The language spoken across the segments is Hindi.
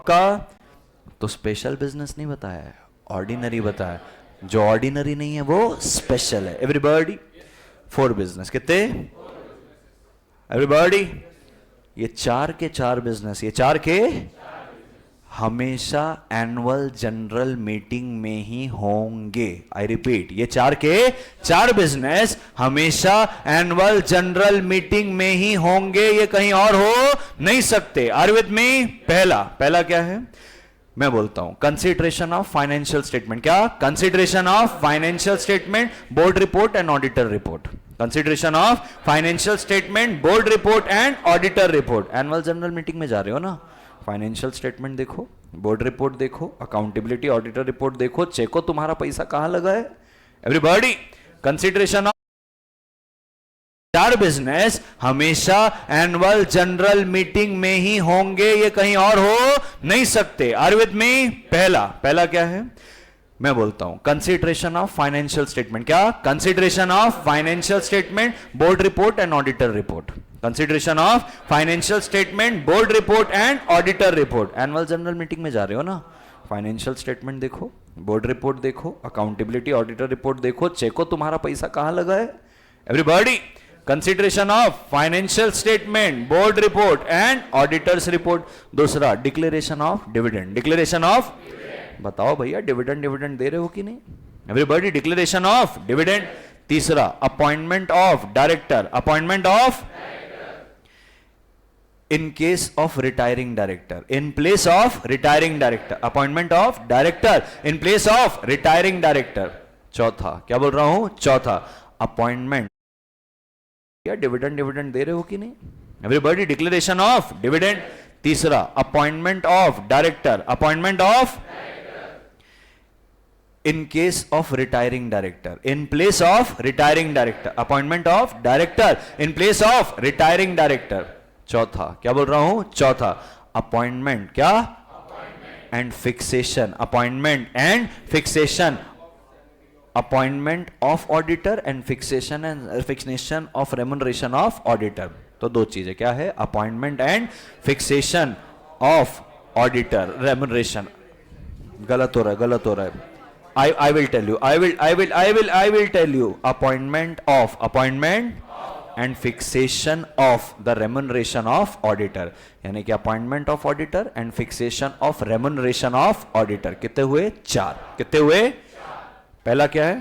पक्का? तो स्पेशल बिजनेस नहीं बताया है, ऑर्डिनरी बताया। जो ऑर्डिनरी नहीं है वो स्पेशल है। एवरीबॉडी 4 बिजनेस कितने? एवरीबॉडी ये 4 के 4 बिजनेस, ये 4 के हमेशा एनुअल जनरल मीटिंग में ही होंगे। आई रिपीट, ये 4 के 4 बिजनेस हमेशा एनुअल जनरल मीटिंग में ही होंगे, ये कहीं और हो नहीं सकते। Are with me? पहला क्या है? मैं बोलता हूं, कंसीडरेशन ऑफ फाइनेंशियल स्टेटमेंट। क्या? Consideration of financial statement, board report and auditor report. Consideration of financial statement, board report and auditor report. Annual general meeting में जा रहे हो ना, फाइनेंशियल स्टेटमेंट देखो, बोर्ड रिपोर्ट देखो, अकाउंटेबिलिटी ऑडिटर रिपोर्ट देखो, चेको तुम्हारा पैसा कहां लगा है। एवरीबॉडी कंसीडरेशन ऑफ 4 बिजनेस हमेशा एनुअल जनरल मीटिंग में ही होंगे, ये कहीं और हो नहीं सकते। Are with me? पहला क्या है? मैं बोलता हूं, कंसीडरेशन ऑफ फाइनेंशियल स्टेटमेंट। क्या? Consideration of financial statement, board report and auditor report. Consideration of financial statement, board report and auditor report. Annual general meeting में जा रहे हो ना, फाइनेंशियल स्टेटमेंट देखो, बोर्ड रिपोर्ट देखो, अकाउंटेबिलिटी ऑडिटर रिपोर्ट देखो, चेको तुम्हारा पैसा कहां लगा है। Everybody consideration of financial statement, board report and auditors report. दूसरा, declaration of dividend. Declaration of, बताओ भैया डिविडेंड दे रहे हो कि नहीं? Everybody declaration of dividend. तीसरा, appointment of director. Appointment of in case of retiring director, in place of retiring director. Appointment of director in place of retiring director. चौथा, क्या बोल रहा हूं? चौथा, अपॉइंटमेंट, क्या डिविडेंड दे रहे हो कि नहीं? Everybody declaration of dividend. तीसरा, appointment of director. Appointment of in case of retiring director, in place of retiring director. Appointment of director in place of retiring director. चौथा, क्या बोल रहा हूं? चौथा, अपॉइंटमेंट, क्या? And fixation. Appointment and fixation, appointment of auditor and fixation and fixation of remuneration of auditor. तो 2 चीजें क्या है? Appointment and fixation of auditor remuneration. गलत हो रहा है। I will tell you. I will tell you. Appointment and fixation of the remuneration of auditor. यानी कि appointment of auditor and fixation of remuneration of auditor. कितने हुए? 4। कितने हुए? पहला क्या है?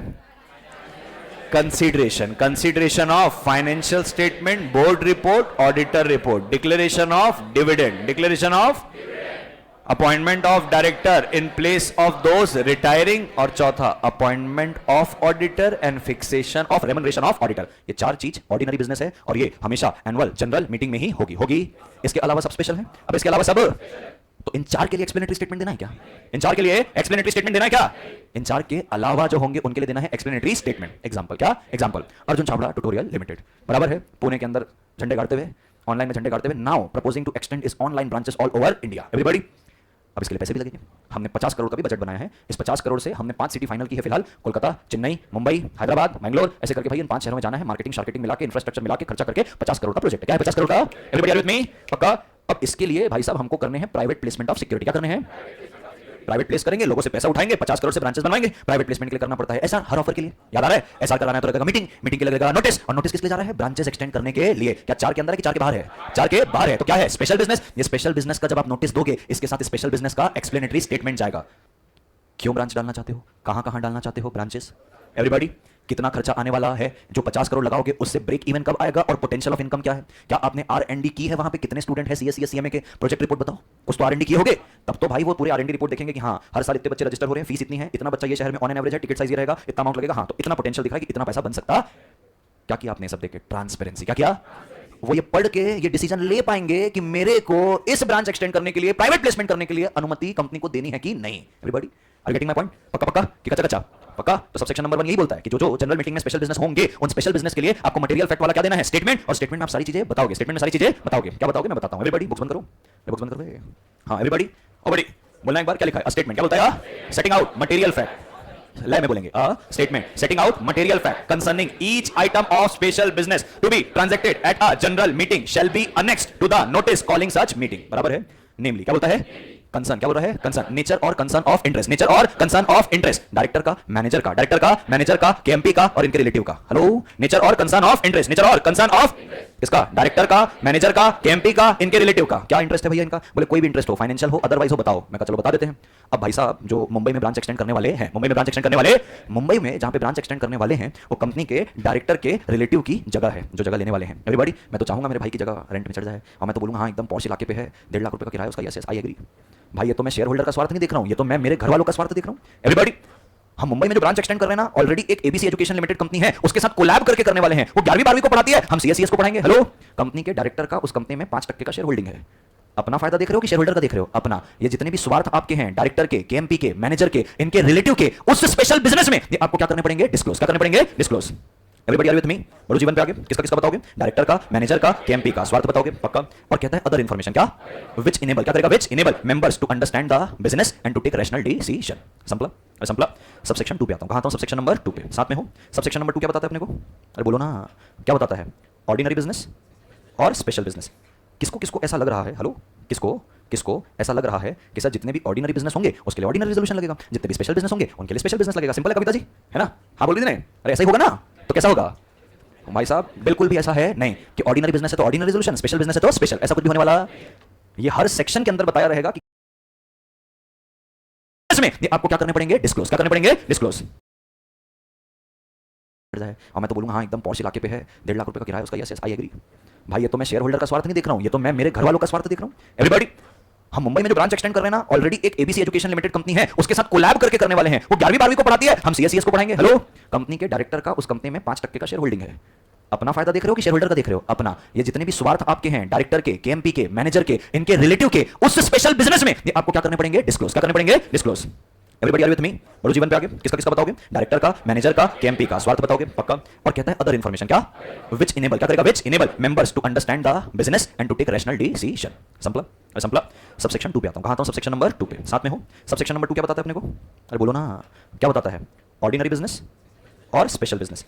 Consideration of financial statement, board report, auditor report. Declaration of dividend. Declaration of appointment of director in place of those retiring. और चौथा, appointment of auditor and fixation of remuneration of auditor. ये 4 चीज ऑर्डिनरी बिजनेस है और ये हमेशा एनुअल जनरल मीटिंग में ही होगी। इसके अलावा सब स्पेशल है। अब इसके अलावा सब, तो इन 4 के लिए एक्सप्लेनेटरी स्टेटमेंट देना है क्या? इन 4 के लिए एक्सप्लेनेटरी स्टेटमेंट देना है क्या? इन 4 के अलावा जो होंगे उनके लिए देना है एक्सप्लेनेटरी स्टेटमेंट। एग्जांपल क्या? Example, Arjun Chhabra tutorial limited, बराबर है, पुणे के अंदर झंडे गाड़ते हुए, ऑनलाइन में झंडे गाड़ते हुए, नाउ प्रपोजिंग टू एक्सटेंड इस online branches all over India. Everybody, अब इसके लिए पैसे भी लगेंगे। हमने 50 करोड़ का भी बजट बनाया है। इस 50 करोड़ से हमने 5 सिटी फाइनल की है फिलहाल, कोलकाता, चेन्नई, मुंबई, हैदराबाद, बैंगलोर, ऐसे करके भाई इन 5 शहरों में जाना है। मार्केटिंग मिला के, इंफ्रास्ट्रक्चर मिला के, खर्चा करके 50 करोड़ का प्रोजेक्ट है। क्या है? 50 करोड़ का। Everybody are with me? पक्का? अब इसके लिए भाई साहब हमको करने हैं प्राइवेट प्लेसमेंट ऑफ सिक्योरिटी। क्या करने हैं? प्राइवेट प्लेस करेंगे, लोगों से पैसा उठाएंगे, 50 करोड़ से ब्रांचेस बनवाएंगे। प्राइवेट प्लेसमेंट के लिए करना पड़ता है एसआर, हर ऑफर के लिए। याद आ रहा है? एसआर कराना है तो लगेगा मीटिंग के लिए लगेगा नोटिस, और नोटिस किस लिए जा रहा है? ब्रांचेस एक्सटेंड करने के लिए। क्या 4 के अंदर है कि 4 के बाहर है? 4 के बाहर है। तो क्या है? Special business. ये स्पेशल बिजनेस का जब आप नोटिस दोगे, इसके साथ स्पेशल बिजनेस का एक्सप्लेनेटरी स्टेटमेंट जाएगा। क्यों ब्रांच डालना चाहते हो? कहां डालना चाहते हो ब्रांचेस? एवरीबॉडी, कितना खर्चा आने वाला है? जो 50 करोड़ लगाओगे उससे ब्रेक इवन कब आएगा? और पोटेंशियल ऑफ इनकम क्या है? क्या आपने R&D की है? वहां पे कितने स्टूडेंट है सीएस सीएमए के? प्रोजेक्ट रिपोर्ट बताओ। कुछ तो R&D किए होगे, तब तो भाई वो पूरे R&D रिपोर्ट देखेंगे कि हाँ हर साल इतने बच्चे रजिस्टर हो रहे हैं, फीस इतनी है, इतना बच्चा ये शहर में ऑन एन एवरेज है, टिकट साइज ये रहेगा, इतना अमाउंट लगेगा, हाँ तो इतना पोटेंशियल दिखा है कि इतना पैसा बन सकता। क्या किया आपने? सब देखे, ट्रांसपेरेंसी। क्या किया? वो ये पढ़ के ये डिसीजन ले पाएंगे कि मेरे को इस ब्रांच एक्सटेंड करने के लिए, प्राइवेट प्लेसमेंट करने के लिए अनुमति कंपनी को देनी है कि नहीं। Everybody are getting my point? पक्का कि कच्चा? पक्का? तो सबसेक्शन नंबर 1 यही बोलता है कि जो जनरल मीटिंग में स्पेशल बिजनेस होंगे, उन स्पेशल बिजनेस के लिए आपको मटेरियल फैक्ट वाला क्या देना है? स्टेटमेंट। और स्टेटमेंट में आप सारी चीजें बताओगे। स्टेटमेंट में सारी चीजें बताओगे। क्या बताओगे? मैं बताता हूं। एवरीबॉडी बुक्स बंद करो। बुक्स बंद करो। हां एवरीबॉडी, ओ बड़ी बोलना एक बार, क्या लिखा है? स्टेटमेंट। क्या बोलता है? Setting out material fact. ले में बोलेंगे statement setting out material fact concerning each item of special business to be transacted at a general meeting shall be annexed to the notice calling such meeting. बराबर है? नेमली क्या बोलता है? कंसर्न, क्या बोल रहा है? कंसर्न, नेचर और कंसर्न ऑफ इंटरेस्ट, नेचर और कंसर्न ऑफ इंटरेस्ट, डायरेक्टर का, मैनेजर का, डायरेक्टर का, मैनेजर का, केएमपी का और इनके रिलेटिव का। हेलो, नेचर और कंसर्न ऑफ इंटरेस्ट, नेचर और कंसर्न ऑफ इसका, डायरेक्टर का, मैनेजर का, केएमपी का, इनके रिलेटिव का। क्या इंटरेस्ट है भैया इनका? बोले कोई भी इंटरेस्ट हो, फाइनेंशियल हो, अदरवाइज हो, बताओ। मैं कहा चलो बता देते हैं। अब भाई साहब जो मुंबई में ब्रांच एक्सटेंड करने वाले हैं, मुंबई में ब्रांच एक्सटेंड करने वाले, मुंबई में जहां पे ब्रांच एक्सटेंड करने वाले हैं वो कंपनी के डायरेक्टर के रिलेटिव की जगह है, जो जगह लेने वाले हैं। एवरीबॉडी, मैं तो चाहूंगा मेरे भाई की जगह रेंट में चढ़ जाए और मैं तो बोलूंगा हाँ एकदम पॉश इलाके पे है, 1.5 लाख रुपए का किराया उसका, यस यस आई एग्री। भाई ये तो मैं शेयर होल्डर का स्वार्थ नहीं देख रहा हूं, ये तो मैं मेरे घर वालों का स्वार्थ देख रहा हूं। एवरीबॉडी, हम मुंबई में जो ब्रांच एक्सटेंड कर रहे हैं ना, ऑलरेडी एक एबीसी एजुकेशन लिमिटेड कंपनी है, उसके साथ कोलैब करके करने वाले हैं। वो 11वीं 12वीं को पढ़ाती है, हम सीएससीएस को पढ़ाएंगे। हेलो, कंपनी के डायरेक्टर का उस कंपनी में 5% का शेयर होल्डिंग है। अपना फायदा देख रहे हो कि शेयर होल्डर का देख रहे हो? अपना। ये जितने भी स्वार्थ आपके हैं, डायरेक्टर के, केएमपी के, मैनेजर के, इनके रिलेटिव के, उस स्पेशल बिजनेस में ये आपको क्या करने पड़ेंगे? डिस्क्लोज। क्या करने पड़ेंगे? Disclose. Everybody are with me? बड़ो जीवन पे आगे किसका किसका बताओगे? डायरेक्टर का, मैनेजर का, केएमपी का स्वार्थ बताओगे पक्का। और कहता है अदर इंफॉर्मेशन, क्या? विच इनेबल, क्या करेगा? Which enable members to understand the business and to take rational decision. Simple simple. Subsection 2 पे आता हूं। कहां आता हूं? सबसेक्शन नंबर 2 पे। साथ में हो। सबसेक्शन नंबर 2 क्या बताता है अपने को? अरे बोलो ना, क्या बताता है? ऑर्डिनरी बिजनेस और स्पेशल बिजनेस। किसको किसको ऐसा लग रहा है? हेलो, किसको किसको ऐसा लग रहा है कि सर जितने भी ऑर्डिनरी बिजनेस होंगे उसके लिए ऑर्डिनरी रेजोल्यूशन लगेगा, जितने भी स्पेशल बिजनेस होंगे उनके लिए स्पेशल बिजनेस लगेगा? सिंपल है कविता जी, है ना? हाँ बोल दीजिए। अरे ऐसा ही होगा ना? तो कैसा होगा भाई साहब? बिल्कुल भी ऐसा है नहीं कि ऑर्डिनरी बिजनेस है तो ऑर्डिनरी रेजोल्यूशन, स्पेशल बिजनेस है तो स्पेशल, ऐसा कुछ भी होने वाला। ये हर सेक्शन के अंदर बताया रहेगा कि इसमें ये आपको क्या करने पड़ेंगे? डिस्क्लोज। क्या करने पड़ेंगे? डिस्क्लोज। और मैं तो बोलूंगा हाँ एकदम पॉश इलाके पे है, 1.5 लाख रुपए का किराया उसका, यस यस आई एग्री। भाई ये तो मैं शेयर होल्डर का स्वार्थ नहीं देख रहा हूं, ये तो मैं मेरे घर वालों का स्वार्थ देख रहा हूं। एवरीबॉडी, हम मुंबई में जो ब्रांच एक्सटेंड कर रहे हैं ना, ऑलरेडी एक एबीसी एजुकेशन लिमिटेड कंपनी है, उसके साथ कोलैब करके करने वाले हैं। वो 11वीं 12वीं को पढ़ाती है, हम सीएससीएस को पढ़ाएंगे। हेलो, कंपनी के डायरेक्टर का उस कंपनी में 5% का शेयर होल्डिंग है। अपना फायदा देख रहे हो कि शेयर होल्डर का देख रहे हो? अपना। ये जितने भी स्वार्थ आपके हैं, डायरेक्टर के, केएमपी के, मैनेजर के, इनके रिलेटिव के, उस स्पेशल बिजनेस में ये आपको क्या करने पड़ेंगे? डिस्क्लोज। क्या करने पड़ेंगे? Disclose. Everybody are with me? बड़ो जीवन पे आगे किसका किसका बताओगे? डायरेक्टर का, मैनेजर का, केएमपी का स्वार्थ बताओगे पक्का। और कहता है अदर इंफॉर्मेशन, क्या? विच इनेबल, क्या करेगा? Which enable members to understand the business and to take rational decision. Simple simple. Subsection 2 पे आता हूं। कहां आता हूं? सबसेक्शन नंबर 2 पे। साथ में हो। सबसेक्शन नंबर 2 क्या बताता है अपने को? अरे बोलो ना, क्या बताता है? ऑर्डिनरी बिजनेस और स्पेशल बिजनेस।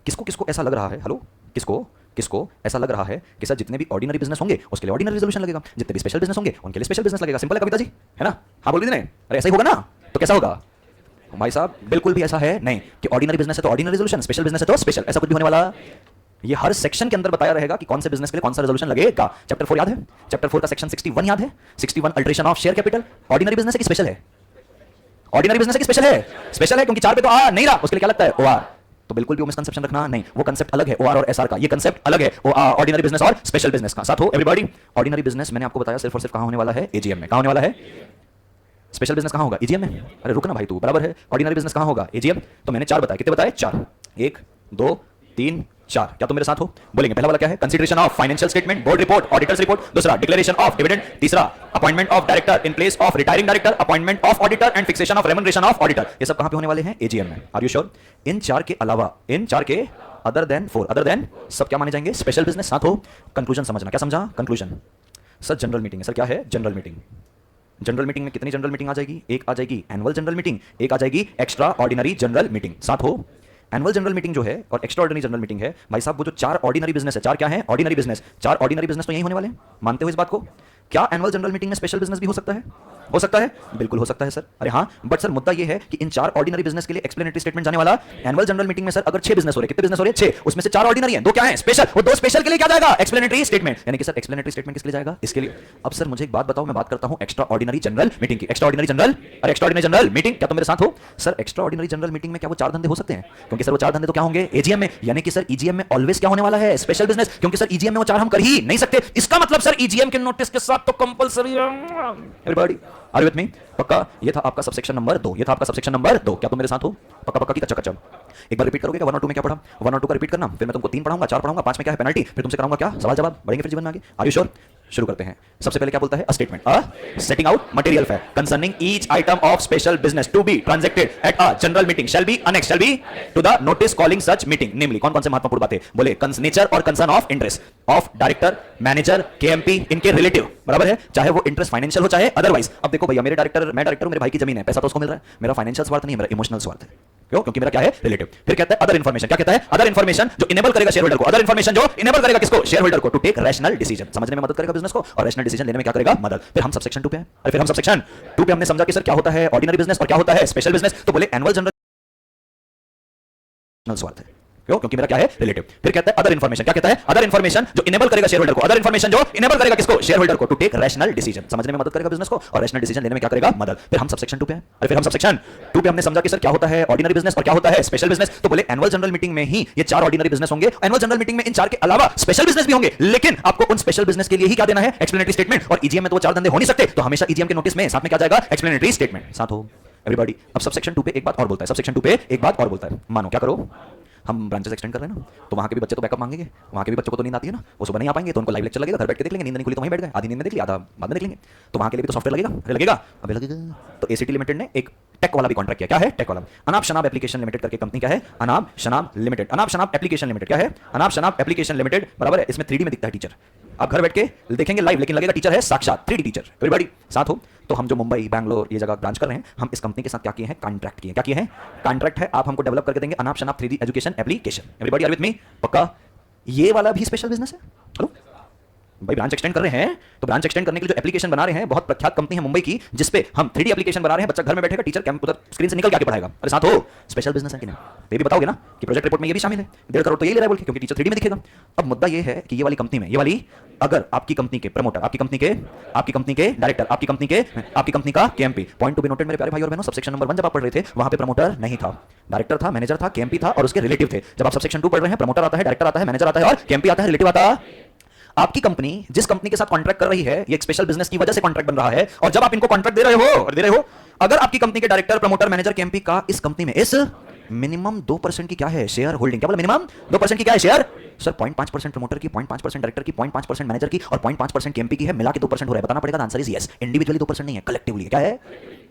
किसको किसको ऐसा लग रहा है? हेलो, किसको किसको ऐसा लग रहा है कि सर जितने भी ऑर्डिनरी बिजनेस होंगे उसके लिए ऑर्डिनरी रेजोल्यूशन लगेगा, जितने भी स्पेशल बिजनेस होंगे उनके लिए स्पेशल बिजनेस लगेगा? सिंपल है कविता जी, है ना? हाँ बोल दीजिए। अरे ऐसा ही होगा ना? तो कैसा होगा भाई साहब? बिल्कुल भी ऐसा है नहीं कि ऑर्डिनरी बिजनेस है तो ऑर्डिनरी रेजोल्यूशन, स्पेशल बिजनेस है तो स्पेशल, ऐसा कुछ भी होने वाला। ये हर सेक्शन के अंदर बताया रहेगा कि कौन से बिजनेस के लिए कौन सा रेजोल्यूशन लगेगा। चैप्टर 4 याद है? चैप्टर 4 का सेक्शन 61 याद है? 61 alteration of share capital. Ordinary business है कि स्पेशल है? ऑर्डिनरी बिजनेस है कि स्पेशल है? स्पेशल है, क्योंकि 4 पे तो आ नहीं रहा, उसके लिए क्या लगता है? ओआर। तो बिल्कुल भी वो मिसकंसेप्शन रखना नहीं, वो कंसेप्ट अलग है ओआर और एसआर का, ये कंसेप्ट अलग है ऑर्डिनरी बिजनेस और स्पेशल बिजनेस का। साथ हो एवरीबॉडी। ऑर्डिनरी बिजनेस मैंने आपको बताया सिर्फ और सिर्फ कहां होने वाला है? एजीएम में। कहां होने वाला है? स्पेशल बिजनेस कहां होगा? ईजीएम में। अरे रुक ना भाई तू, बराबर है। ऑर्डिनरी बिजनेस कहां होगा? एजीएम। तो मैंने 4 बताए, कितने बताए? 4। 1 2 3 4। क्या तुम मेरे साथ हो? बोलेंगे पहला वाला क्या है? Consideration of financial statement, board report, auditors report. दूसरा डिक्लेरेशन ऑफ डिविडेंड। तीसरा appointment of director in place of retiring director, appointment of auditor and fixation of remuneration of auditor. ये सब कहां पे होने वाले हैं? एजीएम में। Are you sure? इन 4 के अलावा, इन 4 के अदर देन 4, अदर देन सब क्या माने जाएंगे? Special business. साथ हो कंक्लूजन समझना। क्या समझा? कंक्लूजन। सर जनरल मीटिंग है। सर क्या है? General meeting. जनरल मीटिंग में कितनी जनरल मीटिंग आ जाएगी? एक आ जाएगी एनुअल जनरल मीटिंग, एक आ जाएगी एक्स्ट्रा ऑर्डिनरी जनरल मीटिंग। साथ हो एनुअल जनरल मीटिंग जो है और एक्स्ट्रा ऑर्डिनरी जनरल मीटिंग है भाई साहब, वो जो 4 ऑर्डिनरी बिजनेस है, 4 क्या है? Ordinary business. 4 ऑर्डिनरी बिजनेस तो यही होने वाले हैं, मानते हो इस बात को? क्या एनुअल जनरल मीटिंग में स्पेशल बिजनेस भी हो सकता है? हो सकता है, बिल्कुल हो सकता है सर। अरे हाँ, बट सर मुद्दा ये है कि इन 4 ऑर्डिनरी बिजनेस के लिए एक्सप्लेनेटरी स्टेटमेंट जाने वाला। एनुअल जनरल मीटिंग में सर अगर 6 बिजनेस हो रहे, कितने बिजनेस हो रहे? 6, उसमें से 4 ऑर्डिनरी हैं, 2 क्या हैं? स्पेशल। वो 2 स्पेशल के लिए क्या जाएगा? Explanatory statement. यानी कि सर एक्सप्लेनेटरी स्टेटमेंट किसके लिए जाएगा? इसके लिए। अब सर मुझे एक बात बताओ, मैं बात करता हूं एक्स्ट्रा ऑर्डिनरी जनरल मीटिंग की। एक्स्ट्रा ऑर्डिनरी जनरल, अरे एक्स्ट्रा ऑर्डिनरी जनरल मीटिंग, क्या तुम मेरे साथ हो? Sir extra ordinary general meeting में क्या वो 4 धंधे हो सकते हैं? क्योंकि सर वो 4 धंधे तो क्या होंगे? एजीएम में। यानी कि सर ईजीएम में ऑलवेज क्या होने वाला है? Special business. क्योंकि सर ईजीएम में वो 4 हम कर ही नहीं सकते। इसका मतलब सर ईजीएम के नोटिस के साथ तो कंपलसरी है। Everybody are with me? पक्का? ये था आपका सबसेक्शन नंबर 2। ये था आपका सबसेक्शन नंबर 2। क्या तुम मेरे साथ हो? पक्का पक्का की कच्चा कच्चा। एक बार रिपीट करोगे क्या? 1 और 2 में क्या पढ़ा? 1 और 2 का रिपीट करना, फिर मैं तुमको 3 पढ़ाऊंगा, 4 पढ़ाऊंगा, 5 में क्या है? पेनल्टी। फिर तुमसे कराऊंगा क्या? सवाल जवाब। बढ़ेंगे फिर जीवन में आगे। Are you sure? शुरू करते हैं। सबसे पहले क्या बोलता है? A statement, a setting out material fact concerning each item of special business to be transacted at a general meeting shall be annexed, shall be to the notice calling such meeting. Namely कौन कौन से महत्वपूर्ण बातें? बोले नेचर और concern of interest of director, manager, KMP, इनके रिलेटिव। बराबर है, चाहे वो इंटरेस्ट फाइनेंशियल हो चाहे अदरवाइज। अब देखो भैया, मेरे डायरेक्टर, मैं डायरेक्टर हूं, मेरे भाई की जमीन है, पैसा तो उसको मिल रहा है। मेरा फाइनेंशियल स्वार्थ नहीं है, मेरा इमोशनल स्वार्थ है। क्यों? क्योंकि मेरा क्या है? रिलेटिव। फिर कहता है अदर इन्फॉर्मेशन। क्या कहता है? अदर इन्फॉर्मेशन जो इनेबल करेगा शेयर होल्डर को, अदर इन्फॉर्मेशन जो इनेबल करेगा किसको? शेयर होल्डर को टू टेक रैशनल डिसीजन, समझने में मदद करेगा बिजनेस को, और रैशनल डिसीजन लेने में क्या करेगा? मदद। फिर हम सबसेक्शन 2 पे हैं। अरे फिर हम सबसेक्शन 2 पे हमने समझा कि सर क्या होता है ऑर्डिनरी बिजनेस और क्या होता है स्पेशल बिजनेस। तो बोले एनुअल जनरल स्वार्थ है। क्यों? क्योंकि मेरा क्या है? रिलेटिव। फिर कहता है अदर इन्फॉर्मेशन। क्या कहता है? अदर इन्फॉर्मेशन जो इनेबल करेगा शेयर होल्डर को, अदर इन्फॉर्मेशन जो इनेबल करेगा किसको? शेयर होल्डर को टू टेक रैशनल डिसीजन, समझने में मदद करेगा बिजनेस को, और रैशनल डिसीजन लेने में क्या करेगा? मदद। फिर हम सबसेक्शन 2 पे हैं। अरे फिर हम सबसेक्शन 2 पे हमने समझा कि सर क्या होता है ऑर्डिनरी बिजनेस और क्या होता है स्पेशल बिजनेस। तो बोले एनुअल जनरल मीटिंग में ही ये 4 ऑर्डिनरी बिजनेस होंगे, एनुअल जनरल मीटिंग में इन 4 के अलावा स्पेशल बिजनेस भी होंगे, लेकिन आपको उन स्पेशल बिजनेस के लिए ही क्या देना है? Explanatory statement. और ईजीएम में तो 4 धंधे हो नहीं सकते, तो हमेशा ईजीएम के नोटिस में साथ में क्या जाएगा? एक्सप्लेनेटरी स्टेटमेंट साथ हो। एवरीबॉडी अब सबसेक्शन 2 पे एक बात और बोलता है, सबसेक्शन 2 पे एक बात और बोलता है। मानो क्या करो, हम ब्रांचेस एक्सटेंड कर रहे हैं ना, तो वहां के भी बच्चे तो बैकअप मांगेंगे, वहां के भी बच्चों को तो नींद आती है ना, वो सुबह नहीं आ पाएंगे, तो उनको लाइव लेक्चर लगेगा, घर बैठ के देख लेंगे, नींद नहीं खुली तो वहीं बैठ गए, आधी नींद में देख लिया, आधा बाद में देख लेंगे, तो वहां के लिए भी तो सॉफ्टवेयर लगेगा। अरे लगेगा, अबे लगेगा। तो एसीटी लिमिटेड ने एक टेक वाला भी कॉन्ट्रैक्ट किया। क्या है? टेक वाला। अनाब शनाब एप्लीकेशन लिमिटेड करके कंपनी क्या है? अनाब शनाब लिमिटेड। अनाब शनाब एप्लीकेशन लिमिटेड क्या है? अनाब शनाब एप्लीकेशन लिमिटेड, बराबर है। इसमें 3D में दिखता है टीचर, आप घर बैठ के देखेंगे लाइव, लेकिन लगेगा टीचर है साक्षात, 3D टीचर। एवरीबॉडी साथ हो। तो हम जो मुंबई, बैंगलोर ये जगह ब्रांच कर रहे हैं, हम इस कंपनी के साथ क्या किए हैं? कॉन्ट्रैक्ट किए। क्या किए हैं? कॉन्ट्रैक्ट है, आप हमको डेवलप करके देंगे अनाब शनाब 3D education application. Everybody are with me? पक्का? ये वाला भी स्पेशल बिजनेस है। हेलो भाई, ब्रांच एक्सटेंड कर रहे हैं, तो ब्रांच एक्सटेंड करने के लिए जो एप्लीकेशन बना रहे हैं, बहुत प्रख्यात कंपनी है मुंबई की, जिसपे हम 3D एप्लीकेशन बना रहे हैं, बच्चा घर में बैठेगा, टीचर कैंप उधर स्क्रीन से निकल के आके पढ़ाएगा। अरे साथ हो, स्पेशल बिजनेस है कि नहीं? ये भी बताओगे ना कि प्रोजेक्ट रिपोर्ट में ये भी शामिल है, 1.5 करोड़ तो ये ले रहा है बोल के, क्योंकि टीचर 3D में दिखेगा। अब मुद्दा ये है कि ये वाली कंपनी में, ये वाली अगर आपकी कंपनी के प्रमोटर, आपकी कंपनी के डायरेक्टर, आपकी कंपनी का KMP, point to be noted मेरे प्यारे भाई और बहनों, सबसेक्शन नंबर 1 जब आप पढ़ रहे थे, वहां पे प्रमोटर नहीं था, डायरेक्टर था, मैनेजर था, केएमपी था और उसके रिलेटिव थे। जब आप सबसेक्शन 2 पढ़ रहे हैं, प्रमोटर आता है, डायरेक्टर आता है, मैनेजर आता है और केएमपी आता है, रिलेटिव आता है। आपकी कंपनी जिस कंपनी के साथ कॉन्ट्रैक्ट कर रही है, ये एक स्पेशल बिजनेस की वजह से कॉन्ट्रैक्ट बन रहा है, और जब आप इनको कॉन्ट्रैक्ट दे रहे हो, अगर आपकी कंपनी के डायरेक्टर, प्रमोटर, मैनेजर, केएमपी का इस कंपनी में इस मिनिमम 2% की क्या है? Share holding. क्या बोला? मिनिमम 2% की क्या है? शेयर। सर 0.5% प्रमोटर की, 0.5% डायरेक्टर की, 0.5% मैनेजर की और 0.5% केएमपी की है, मिला के 2% हो रहा है। बताना पड़ेगा। Answer is yes. इंडिविजुअली 2% नहीं है, कलेक्टिवली क्या है?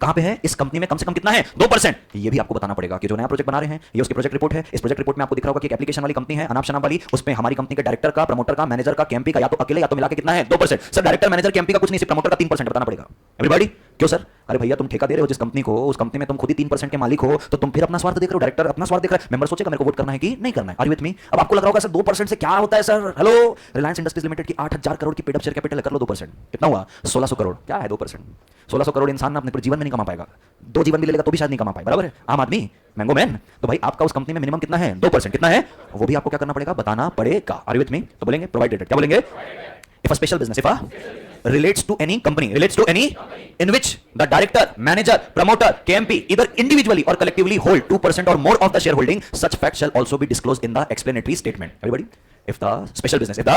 कहां पे है? इस कंपनी में कम से कम कितना है? 2%। ये भी आपको बताना पड़ेगा कि जो नया प्रोजेक्ट बना रहे हैं, ये उसकी प्रोजेक्ट रिपोर्ट है। इस प्रोजेक्ट रिपोर्ट में आपको दिख रहा होगा कि एक एप्लीकेशन वाली कंपनी है, अनाब शनाब वाली, उसमें हमारी कंपनी के डायरेक्टर का, प्रमोटर का, मैनेजर का, केएमपी का या तो अकेले या तो मिला के कितना है? 2%। सर डायरेक्टर, मैनेजर, केएमपी का कुछ नहीं, सिर्फ प्रमोटर का 3% बताना पड़ेगा। एवरीबॉडी क्यों सर? अरे भैया, तुम ठेका दे रहे हो जिस कंपनी को, उस कंपनी में तुम खुद ही 3% के मालिक हो, तो तुम फिर अपना स्वार्थ देख रहे हो, डायरेक्टर अपना स्वार्थ देख रहा है, मेंबर सोचेगा मेरे को वोट करना है कि नहीं करना है। Are you with me? अब आपको लग रहा होगा सर 2% से क्या होता है sir? Hello, Reliance industries limited की 8000 करोड़ की पेड अप शेयर कैपिटल कर लो, 2% कितना हुआ? 1600 करोड़। क्या है 2%? 1600 करोड़ इंसान अपने पूरे जीवन में नहीं कमा पाएगा, 2 जीवन भी ले लेगा तो भी शायद नहीं कमा पाए, बराबर है? आम आदमी, मैंगो मैन। तो भाई आपका उस कंपनी में मिनिमम कितना है? 2%। कितना है? वो भी आपको क्या करना पड़ेगा? बताना पड़ेगा। Are you with me? तो बोलेंगे प्रोवाइडेड। क्या बोलेंगे? If a special business, if a relates to any company in which the director, manager, promoter, KMP either individually or collectively hold 2% or more of the shareholding, such fact shall also be disclosed in the explanatory statement. Everybody? If the special business, if the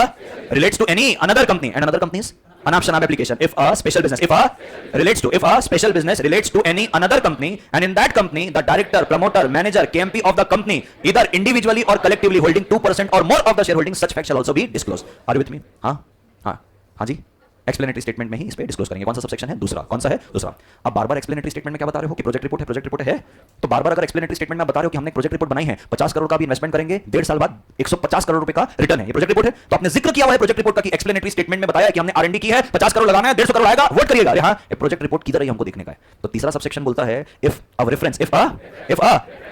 relates to any another company, and another company is Anab Shanab application. If a special business, if a special business relates to any another company, and in that company the director, promoter, manager, KMP of the company either individually or collectively holding 2% or more of the shareholding, such fact shall also be disclosed. Are you with me? हाँ जी, एक्सप्लेनेटरी स्टेटमेंट में ही इस पे डिस्क्लोज करेंगे। कौन सा सबसेक्शन है? दूसरा। कौन सा है? दूसरा। अब बार-बार एक्सप्लेनेटरी स्टेटमेंट में क्या बता रहे हो कि प्रोजेक्ट रिपोर्ट है, तो बार-बार अगर एक्सप्लेनेटरी स्टेटमेंट में बता रहे हो कि हमने प्रोजेक्ट रिपोर्ट बनाई है, 50 करोड़ का भी इन्वेस्टमेंट करेंगे, 1.5 साल बाद 150 करोड़ रुपए का रिटर्न है, ये प्रोजेक्ट रिपोर्ट है, तो आपने जिक्र किया हुआ है प्रोजेक्ट रिपोर्ट का कि एक्सप्लेनेटरी स्टेटमेंट में बताया कि हमने आर&डी की है, 50 करोड़ लगाना है, 150 करोड़ आएगा, वोट करिएगा। हाँ, प्रोजेक्ट रिपोर्ट किधर है हमको देखने का है। तो तीसरा सबसेक्शन बोलता है if a reference, if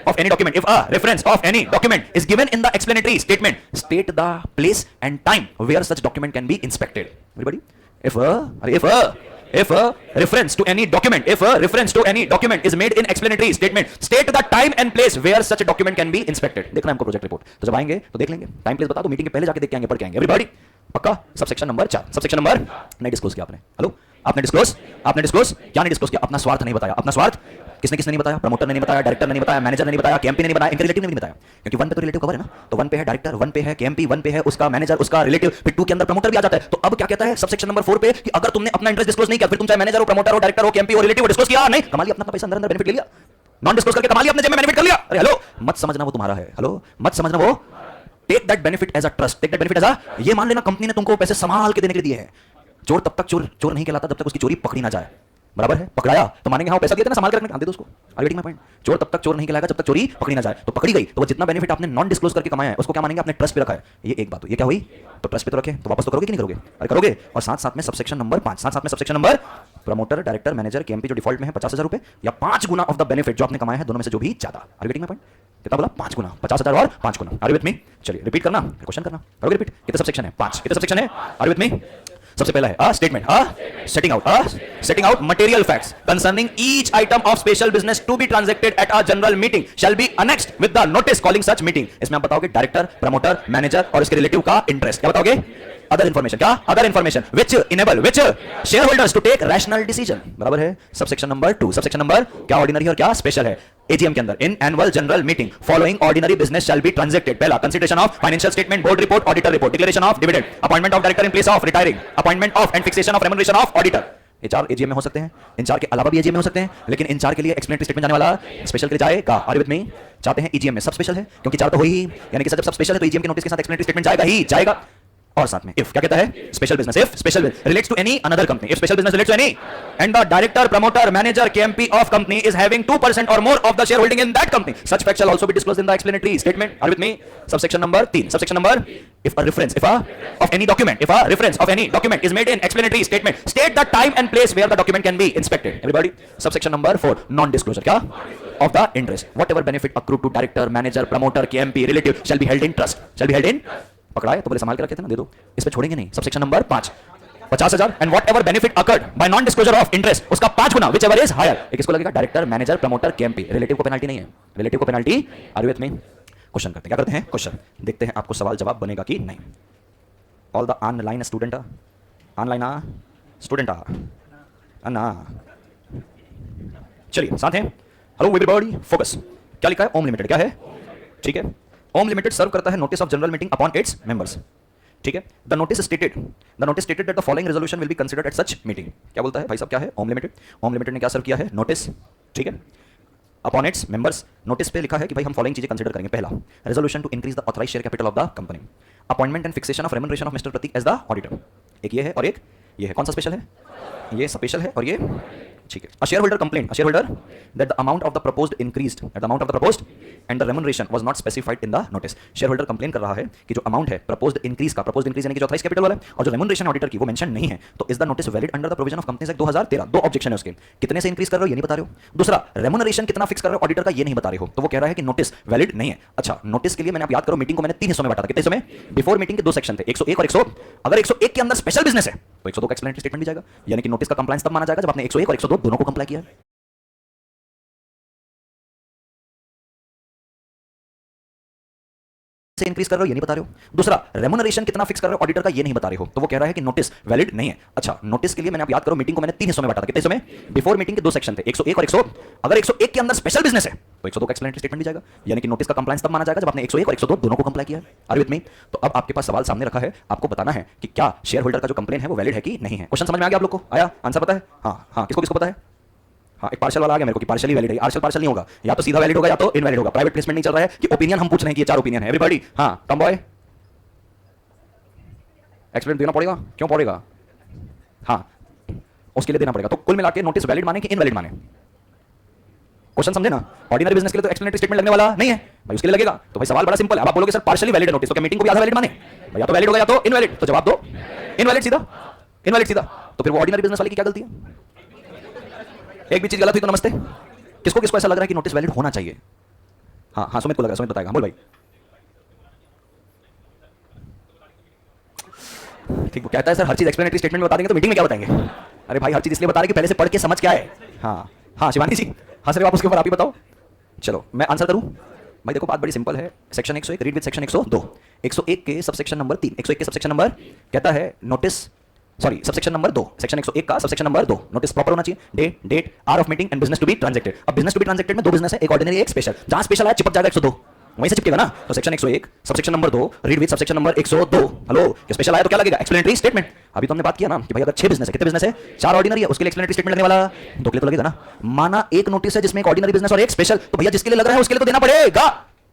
of any document, if a reference of any document is given in the explanatory statement, state the place and time where such document can be inspected. Everybody? If a reference to any document is made in explanatory statement, state the time and place where such a document can be inspected. देखना है हमको प्रोजेक्ट रिपोर्ट, तो जब आएंगे तो देख लेंगे। टाइम प्लेस बता दो, मीटिंग के पहले जाके देख के आएंगे, पढ़ के आएंगे। एवरीबॉडी पक्का? Subsection number 4। सबसेक्शन नंबर नहीं डिस्क्लोज किया आपने। हेलो, आपने डिस्क्लोज क्या नहीं डिस्क्लोज किया? अपना स्वार्थ नहीं बताया। अपना स्वार्थ किसने नहीं बताया? प्रमोटर ने नहीं बताया, डायरेक्टर ने नहीं बताया, मैनेजर ने नहीं बताया, केएमपी ने नहीं बताया, इनके रिलेटिव ने नहीं बताया, क्योंकि 1 पे तो रिलेटिव कवर है ना। तो 1 पे है डायरेक्टर, 1 पे है केएमपी, 1 पे है उसका मैनेजर, उसका रिलेटिव, फिर 2 के अंदर प्रमोटर भी आ जाता है। तो अब क्या कहता है सबसेक्शन नंबर 4 पे कि अगर तुमने अपना इंटरेस्ट डिस्क्लोज नहीं किया, फिर तुम चाहे मैनेजर हो, प्रमोटर हो, डायरेक्टर हो, केएमपी हो, रिलेटिव हो, डिस्क्लोज किया नहीं, कमा लिया अपना पैसा, अंदर बेनिफिट ले लिया, नॉन डिस्क्लोज करके कमा लिया, अपने जेब में बेनिफिट कर लिया। अरे हेलो, मत समझना वो तुम्हारा है। हेलो, मत समझना वो, take that benefit as a trust, take that benefit as a, ये मान लेना कंपनी ने तुमको पैसे संभाल के देने के लिए दिए हैं। चोर तब तक चोर नहीं कहलाता जब तक उसकी चोरी पकड़ी ना जाए। बराबर है, पकड़ाया तो मानेंगे हाँ पैसा दिया था ना संभाल के रखने, दे दो उसको। Are getting my point? चोर तब तक चोर नहीं कहलाएगा जब तक चोरी पकड़ी ना जाए। तो पकड़ी गई तो वो जितना बेनिफिट आपने नॉन डिस्क्लोज करके कमाया है उसको क्या मानेंगे, आपने ट्रस्ट पे रखा है। ये एक बात हुई, ये क्या हुई, तो ट्रस्ट पे तो रखे तो वापस तो करोगे कि नहीं करोगे, अरे करोगे। और साथ साथ में सबसेक्शन नंबर 5, साथ साथ में subsection number promoter, director, manager, KMP जो डिफॉल्ट में है 50,000 रुपए या 5 गुना ऑफ द बेनिफिट जो आपने कमाया है, दोनों में से जो भी ज्यादा। Are getting my point? कितना बोला, 5 गुना, 50,000 और 5 गुना। Are you with me? चलिए रिपीट करना, क्वेश्चन करना, करोगे रिपीट। कितने सबसेक्शन है, 5। कितने सबसेक्शन है, आर यू विद मी? सबसे पहला है statement, setting out material facts concerning each item of special business to be transacted at a general meeting shall be annexed with the notice calling such meeting। इसमें आप बताओगे डायरेक्टर, प्रमोटर, मैनेजर और इसके रिलेटिव का इंटरेस्ट। क्या बताओगे, अदर इंफॉर्मेशन। क्या other information which enable which shareholders to take rational decision। बराबर है, सबसेक्शन नंबर 2। सबसेक्शन नंबर क्या ऑर्डिनरी और क्या स्पेशल है। एजीएम के अंदर in annual general meeting following ordinary business shall be transacted. पहला, consideration of financial statement, board report, auditor report, declaration of dividend, appointment of director in place of retiring, appointment of and fixation of remuneration of auditor. ये 4 एजीएम में हो सकते हैं, इन 4 के अलावा भी एजीएम में हो सकते हैं, लेकिन इन 4 के लिए एक्सप्लेनेटरी स्टेटमेंट जाने वाला स्पेशल के लिए जाएगा। Are you with me? चाहते हैं ईजीएम में सब स्पेशल है, क्योंकि 4 तो हो ही, यानी कि जब सब स्पेशल है तो ईजीएम के नोटिस के साथ एक्सप्लेनेटरी स्टेटमेंट जाएगा ही जाएगा। और साथ में इफ क्या कहता है, special business, if special relates to any another company, if special business relates to any and the director, promoter, manager, KMP of company is having 2% और more of the shareholding in that company, such fact shall also be disclosed in the explanatory statement. Are with me? Subsection number 3। Subsection number if a reference of any document, if a reference of any document is made in explanatory statement, state the time and place where the document can be inspected। everybody, subsection number 4, non disclosure क्या of the interest, whatever benefit accrued to director, manager, promoter, KMP, relative shall be held in trust, shall be held in, पकड़ाए तो बोले संभाल के रखे थे ना, दे दो, इस पे छोड़ेंगे नहीं। Subsection number 5, 50,000 and whatever benefit accrued by non disclosure of interest, उसका 5 गुना विच एवर इज हायर। किसको लगेगा, director, manager, promoter, KMP. Relative को पेनल्टी नहीं है, रिलेटिव को penalty. Are you with me? Question करते हैं, क्या करते हैं, क्वेश्चन देखते हैं आपको सवाल जवाब बनेगा कि नहीं। All the online student, online student ना, चलिए साथ हैं। Hello everybody, focus. क्या लिखा है, ओम लिमिटेड क्या है, ठीक है। ओम लिमिटेड सर्व करता है notice of general meeting upon its members, ठीक है। The notice stated that the following resolution will be considered at such meeting. क्या बोलता है भाई साहब, क्या है, ओम लिमिटेड ने क्या सर्व किया है, नोटिस, ठीक है, अपॉन इट्स मेंबर्स। नोटिस पे लिखा है कि भाई हम फॉलोइंग चीजें कंसीडर करेंगे। पहला, resolution to increase the authorised share capital of the company, appointment and fixation of remuneration of mister Prateek as the auditor. एक ये है और एक ये है। कौन सा स्पेशल है, ये स्पेशल है और ये, ठीक है। A shareholder complained, a shareholder that the amount of the proposed increased, that the amount of the proposed and the remuneration was not specified in the notice। shareholder complain कर रहा है कि जो अमाउंट है proposed increase का, proposed increase यानी कि जो ऑथराइज्ड कैपिटल वाला है, और जो रेम्युनरेशन ऑडिटर की वो मेंशन नहीं है, तो is the notice valid under the provision of companies act 2013। दो ऑब्जेक्शन है उसके, कितने से इंक्रीज कर रहे हो ये नहीं बता रहे हो, दूसरा रेम्युनरेशन कितना फिक्स कर रहे हो ऑडिटर का ये नहीं बता रहे हो, तो वो कह रहा है कि नोटिस वैलिड नहीं है। अच्छा, नोटिस के लिए मैंने आप याद करो मीटिंग को मैंने 3 हिस्सों में बांटा था। कितने हिस्सों में, बिफोर मीटिंग के 2 सेक्शन थे, 101 और 100। अगर 101 के अंदर स्पेशल बिजनेस है तो 102 का एक्सप्लेनेटरी स्टेटमेंट भी जाएगा, यानी कि नोटिस का कंप्लायंस तब माना जाएगा जब आपने 101 और 102 दोनों को कंप्लाई किया है। से इंक्रीज कर रहे हो ये नहीं बता रहे हो, दूसरा रेम्युनरेशन कितना फिक्स कर रहे हो ऑडिटर का ये नहीं बता रहे हो, तो वो कह रहा है कि नोटिस वैलिड नहीं है। अच्छा, नोटिस के लिए मैंने आप याद करो मीटिंग को मैंने 3 हिस्सों में बांटा था। कितने हिस्सों में, बिफोर मीटिंग के 2 सेक्शन थे, 101 और 100। अगर 101 के अंदर स्पेशल बिजनेस है तो 102 का एक्सप्लेनेटरी स्टेटमेंट भी जाएगा, यानी कि नोटिस का कंप्लायंस तब माना जाएगा जब आपने 101 और 102 दोनों को कंप्लाई किया है। Are you with me? तो अब आपके पास सवाल सामने रखा है, आपको बताना है कि क्या शेयर होल्डर का जो कंप्लेन है वो वैलिड है कि नहीं है। क्वेश्चन समझ में आ गया आप लोग को, आया आंसर पता है? हाँ, किसको किसको पता है? हाँ, एक पार्शियल वाला आ गया मेरे को कि पार्शियली वैलिड है। पार्शियल नहीं होगा, या तो सीधा वैलिड होगा या तो इनवैलिड होगा। प्राइवेट प्लेसमेंट नहीं चल रहा है कि ओपिनियन हम पूछ रहे हैं कि ये 4 ओपिनियन है। एवरीबॉडी, हाँ, टॉम बॉय एक्सप्लेन देना पड़ेगा, क्यों पड़ेगा? हाँ, उसके लिए देना पड़ेगा। तो कुल मिला के नोटिस वैलिड माने कि इनवैलिड माने, क्वेश्चन समझे ना। ऑर्डिनरी बिजनेस के लिए तो एक्सप्लेनेटरी स्टेटमेंट लगने वाला नहीं है भाई, उसके लिए लगेगा। तो भाई सवाल बड़ा सिंपल है, अब आप बोलोगे सर पार्शियली वैलिड नोटिस, तो क्या मीटिंग को भी आधा वैलिड माने? या तो वैलिड होगा या तो इनवैलिड, तो जवाब दो इनवैलिड सीधा, इनवैलिड सीधा। तो फिर वो ऑर्डिनरी बिजनेस वाले की क्या गलती है? एक भी चीज गलत हुई तो नमस्ते। किसको किसको ऐसा लग रहा है कि नोटिस वैलिड होना चाहिए? हाँ, सुमित को लग रहा है, सुमित बताएगा, बोल भाई। ठीक, वो कहता है सर हर चीज एक्सप्लेनेटरी स्टेटमेंट में बता देंगे तो मीटिंग में क्या बताएंगे? अरे भाई हर चीज इसलिए बता रहे कि पहले से पढ़ के समझ क्या है। हाँ शिवानी जी, हाँ सर आप उसके ऊपर आप ही बताओ। चलो मैं आंसर करूं भाई, देखो बात बड़ी सिंपल है। Section 101 read with section 102। 101 के सबसेक्शन नंबर 3, 101 के सबसेक्शन नंबर कहता है notice, sorry subsection number 2, section 101 का सबसेक्शन नंबर 2, नोटिस प्रॉपर होना चाहिए, date hour of meeting and business to be transacted. अब बिजनेस टू बी ट्रांजैक्टेड में 2 बिजनेस है, एक ऑर्डिनरी एक स्पेशल, जहां स्पेशल है चिपक जाएगा 102, वहीं से चिपकेगा ना। तो section 101 subsection number 2 read with subsection number 102। Hello, कि स्पेशल आया तो क्या लगेगा? Explanatory statement. अभी तो हमने बात किया ना कि भाई अगर 6 बिजनेस है, कितने बिजनेस है? 4 ऑर्डिनरी है, उसके लिए एक्सप्लेनेटरी स्टेटमेंट लगने वाला 2 के लिए तो लगेगा ना। माना एक नोटिस है जिसमें एक ऑर्डिनरी बिजनेस और एक स्पेशल, तो भैया जिसके लिए लग रहा है उसके लिए तो देना पड़ेगा।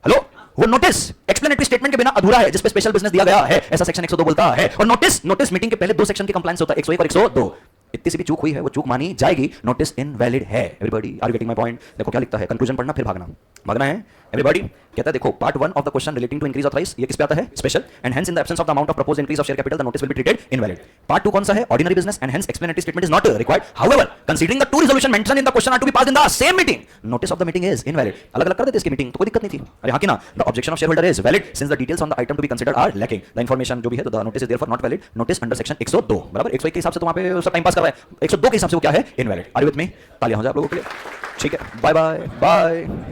हेलो, वो नोटिस एक्सप्लेनेटरी स्टेटमेंट के बिना अधूरा है, जिस पे स्पेशल बिजनेस दिया गया है, ऐसा सेक्शन 102 बोलता है। और नोटिस मीटिंग के पहले 2 सेक्शन के कंप्लायंस होता है, 101 और 102। इतनी सी भी चूक हुई है वो चूक मानी जाएगी, नोटिस इनवैलिड है। Everybody are getting my point? देखो क्या लिखता है, कंक्लूजन पढ़ना फिर भागना है। एवरीबॉडी कहता है देखो part 1 of the question relating to increase of rice, ये किस पे आता है? Special, and hence in the absence of the amount of proposed increase of share capital the notice will be treated invalid. Part 2 कौन सा है? Ordinary business, and hence explanatory statement is not required. However considering the two resolution mentioned in the question are to be passed in the same meeting, notice of the meeting is invalid. अलग-अलग कर देते इसकी मीटिंग तो कोई दिक्कत नहीं थी। अरे हां कि ना, the objection of shareholder is valid since the details on the item to be considered are lacking, the information जो भी है तो the notice is therefore not valid, notice under section 102 बराबर 101 के हिसाब से तो वहां पे सब टाइम पास कर रहा है, 102 के हिसाब से वो क्या है? Invalid. Are you with me? तालियां हो जाए आप लोगों के लिए। ठीक है, बाय बाय बाय।